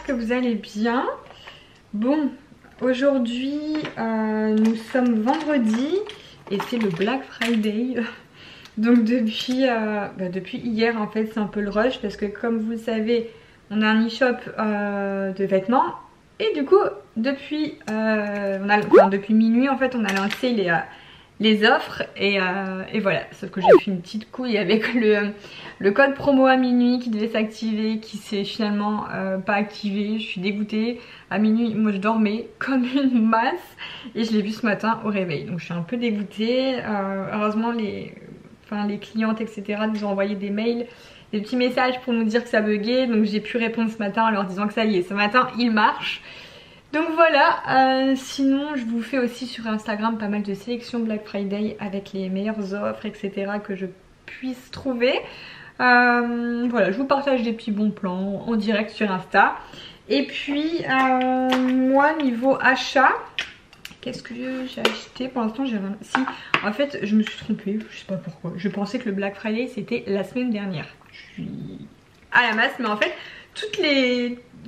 que vous allez bien. Bon, aujourd'hui nous sommes vendredi et c'est le Black Friday. Donc depuis hier en fait c'est un peu le rush parce que comme vous le savez on a un e-shop de vêtements et du coup depuis minuit en fait on a lancé les offres et voilà, sauf que j'ai fait une petite couille avec le code promo à minuit qui devait s'activer, qui s'est finalement pas activé. Je suis dégoûtée. À minuit moi je dormais comme une masse et je l'ai vu ce matin au réveil, donc je suis un peu dégoûtée. Heureusement les clientes etc nous ont envoyé des mails, des petits messages pour nous dire que ça buguait, donc j'ai pu répondre ce matin en leur disant que ça y est, ce matin il marche. Donc voilà, sinon je vous fais aussi sur Instagram pas mal de sélections Black Friday avec les meilleures offres etc que je puisse trouver. Voilà, je vous partage des petits bons plans en direct sur Insta. Et puis moi niveau achat, qu'est-ce que j'ai acheté? Pour l'instant j'ai rien. Si, en fait je me suis trompée, je sais pas pourquoi. Je pensais que le Black Friday c'était la semaine dernière. Je suis à la masse, mais en fait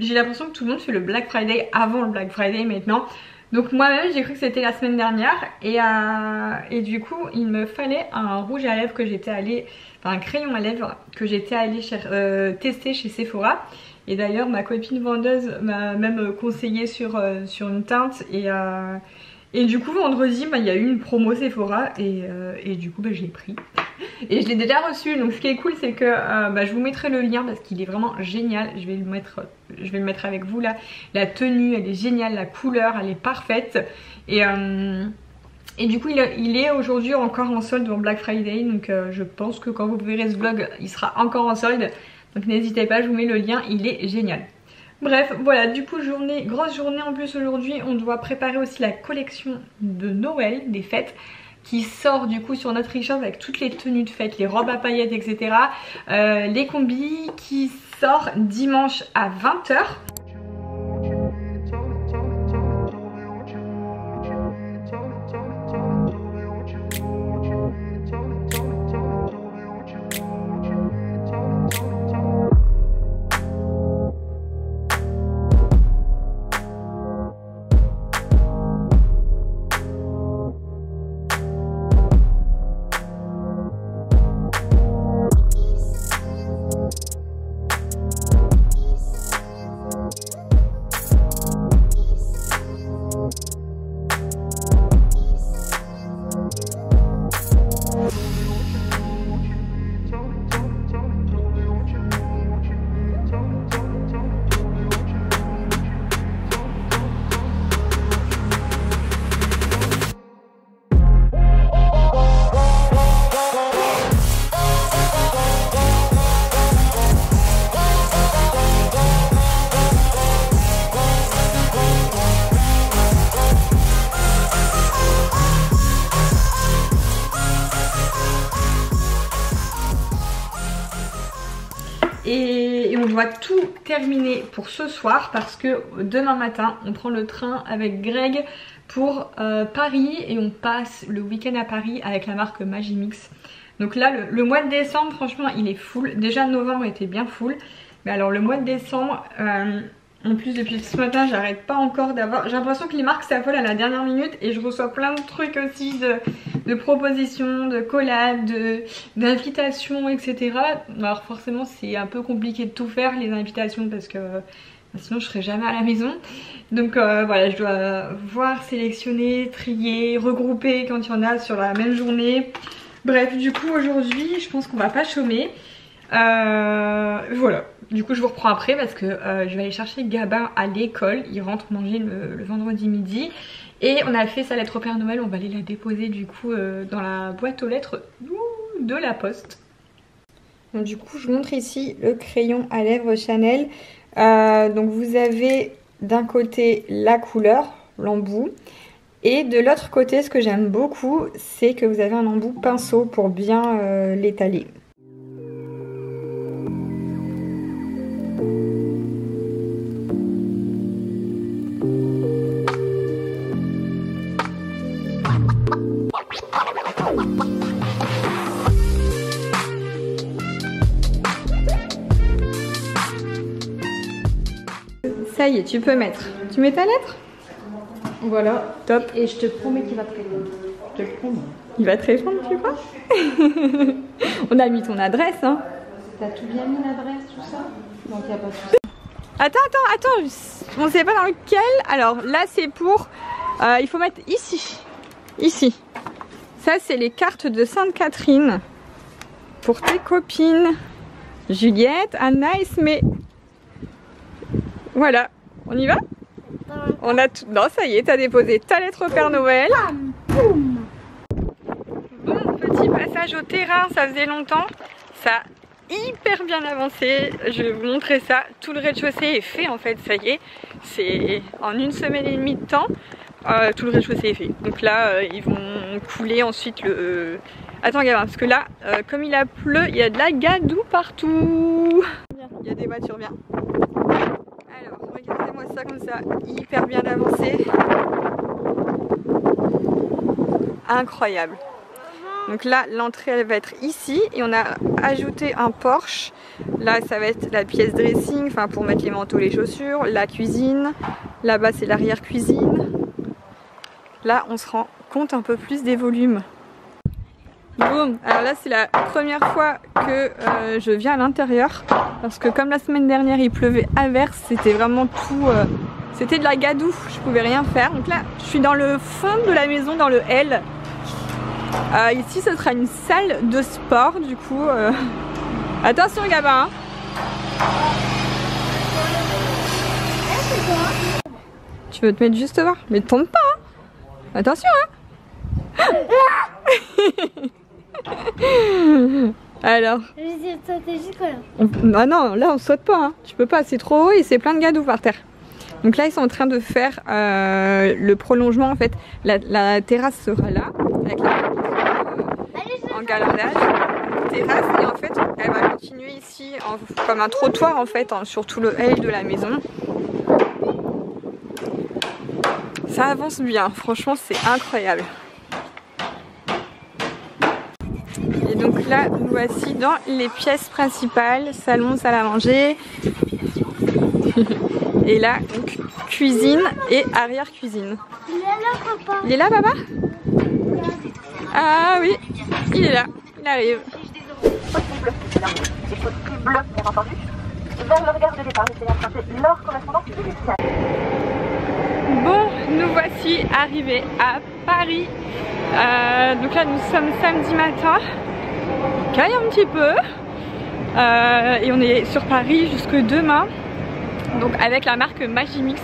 j'ai l'impression que tout le monde fait le Black Friday avant le Black Friday maintenant. Donc moi-même j'ai cru que c'était la semaine dernière et du coup il me fallait un rouge à lèvres que j'étais allée, enfin un crayon à lèvres que j'étais allée tester chez Sephora. Et d'ailleurs ma copine vendeuse m'a même conseillé sur une teinte et du coup vendredi il y a eu une promo Sephora et du coup je l'ai pris. Et je l'ai déjà reçu, donc ce qui est cool c'est que je vous mettrai le lien parce qu'il est vraiment génial. Je vais le mettre avec vous là. La tenue elle est géniale, la couleur elle est parfaite. Et du coup il est aujourd'hui encore en solde en Black Friday. Donc je pense que quand vous verrez ce vlog il sera encore en solde. Donc n'hésitez pas, je vous mets le lien, il est génial. Bref, voilà, du coup grosse journée en plus aujourd'hui. On doit préparer aussi la collection de Noël, des fêtes, qui sort du coup sur notre e-shop avec toutes les tenues de fête, les robes à paillettes etc. Les combis qui sort dimanche à 20 h. Et on doit tout terminer pour ce soir parce que demain matin on prend le train avec Greg pour Paris et on passe le week-end à Paris avec la marque Magimix. Donc là le mois de décembre franchement il est full. Déjà novembre était bien full, mais alors le mois de décembre en plus depuis ce matin j'arrête pas encore d'avoir, j'ai l'impression que les marques s'affolent à la dernière minute et je reçois plein de trucs aussi de propositions, de collabs, d'invitations etc. Alors forcément c'est un peu compliqué de tout faire les invitations parce que sinon je serai jamais à la maison. Donc voilà, je dois voir, sélectionner, trier, regrouper quand il y en a sur la même journée. Bref, du coup aujourd'hui je pense qu'on va pas chômer. Voilà, du coup je vous reprends après parce que je vais aller chercher Gabin à l'école. Il rentre manger le vendredi midi. Et on a fait sa lettre au Père Noël, on va aller la déposer du coup dans la boîte aux lettres de la poste. Donc du coup je vous montre ici le crayon à lèvres Chanel. Donc vous avez d'un côté la couleur, l'embout. Et de l'autre côté, ce que j'aime beaucoup, c'est que vous avez un embout pinceau pour bien l'étaler. Ça y est, tu peux mettre. Tu mets ta lettre? Voilà. Top. Et je te promets qu'il va te répondre. Je te le promets. Il va te répondre, tu crois? On a mis ton adresse, hein. T'as tout bien mis l'adresse, tout ça? Donc il n'y a pas de souci. Attends. On sait pas dans lequel. Alors là, c'est pour... il faut mettre ici. Ici. Ça, c'est les cartes de Sainte-Catherine. Pour tes copines. Juliette, Anna et Smé. Voilà. On y va? On a tout... Non, ça y est, t'as déposé ta lettre au Père Noël. Bon, petit passage au terrain, ça faisait longtemps. Ça a hyper bien avancé. Je vais vous montrer ça. Tout le rez-de-chaussée est fait en fait, ça y est. C'est en 1 semaine et demie de temps. Tout le rez-de-chaussée est fait. Donc là, ils vont couler ensuite le... Attends gamin, parce que là, comme il a plu, il y a de la gadoue partout. Il y a des voitures, bien. Alors, regardez-moi ça comme ça, hyper bien avancé. Incroyable. Donc là, l'entrée, elle va être ici. Et on a ajouté un porche. Là, ça va être la pièce dressing, enfin pour mettre les manteaux, les chaussures. La cuisine. Là-bas, c'est l'arrière-cuisine. Là, on se rend compte un peu plus des volumes. Boum. Alors là, c'est la première fois que je viens à l'intérieur. Parce que comme la semaine dernière, il pleuvait à verse. C'était vraiment tout... c'était de la gadoue. Je pouvais rien faire. Donc là, je suis dans le fond de la maison, dans le L. Ici, ce sera une salle de sport. Du coup... Attention, gamin, hein. Tu veux te mettre juste voir? Mais tombe pas, hein. Attention, hein. Alors. Ah non, là on saute pas, hein. Tu peux pas, c'est trop haut et c'est plein de gadoue par terre. Donc là ils sont en train de faire le prolongement en fait. La terrasse sera là, avec la en galardage. Terrasse et en fait elle va continuer ici comme un trottoir en fait sur tout le L de la maison. Ça avance bien, franchement c'est incroyable. Et donc là nous voici dans les pièces principales, salon, salle à manger. Et là donc cuisine et arrière-cuisine. Il est là papa. Il est là papa? Ah oui, il est là, il arrive. Bleu, bien entendu. Vers le regard de départ, essayez d'emprunter leur correspondance initiale. Bon, nous voici arrivés à Paris. Donc là, nous sommes samedi matin. Il caille un petit peu. Et on est sur Paris jusque demain. Donc avec la marque Magimix.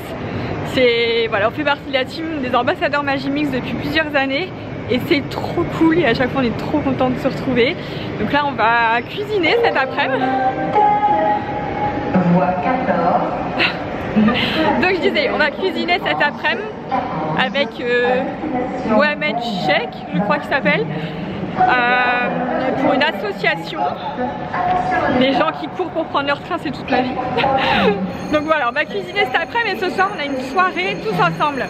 Voilà, on fait partie de la team des ambassadeurs Magimix depuis plusieurs années. Et c'est trop cool et à chaque fois on est trop content de se retrouver. Donc là on va cuisiner cet après-midi. Voie 14. Donc je disais, on va cuisiner cet après-midi avec Mohamed Cheikh, je crois qu'il s'appelle, pour une association. Les gens qui courent pour prendre leur train, c'est toute la vie. Donc voilà, on va cuisiner cet après-midi et ce soir on a une soirée tous ensemble.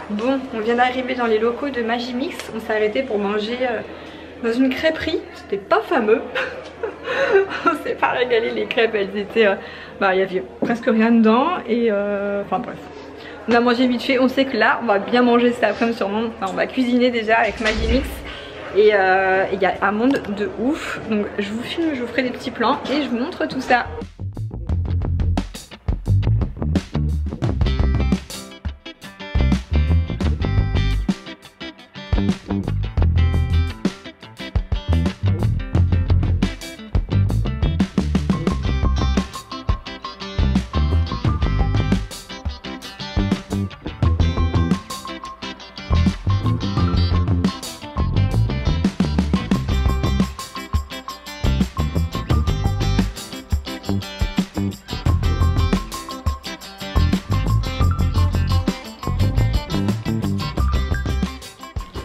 Bon, on vient d'arriver dans les locaux de Magimix. On s'est arrêté pour manger dans une crêperie. C'était pas fameux. On s'est pas régalé, les crêpes, elles étaient... il y avait presque rien dedans. Et enfin bref. On a mangé vite fait. On sait que là, on va bien manger cet après-midi sûrement. Enfin, on va cuisiner déjà avec Magimix. Et il y a un monde de ouf. Donc je vous filme, je vous ferai des petits plans et je vous montre tout ça.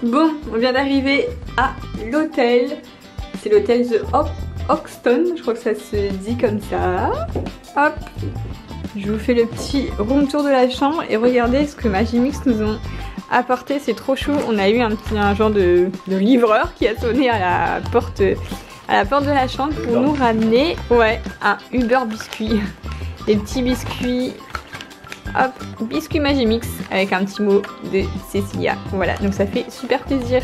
Bon, on vient d'arriver à l'hôtel. C'est l'hôtel The Hoxton, je crois que ça se dit comme ça. Hop, je vous fais le petit room tour de la chambre et regardez ce que Magimix nous ont apporté, c'est trop chou. On a eu un genre de livreur qui a sonné à la porte de la chambre pour nous ramener un Uber biscuit. Des petits biscuits hop, biscuit Magimix avec un petit mot de Cécilia. Voilà, donc ça fait super plaisir.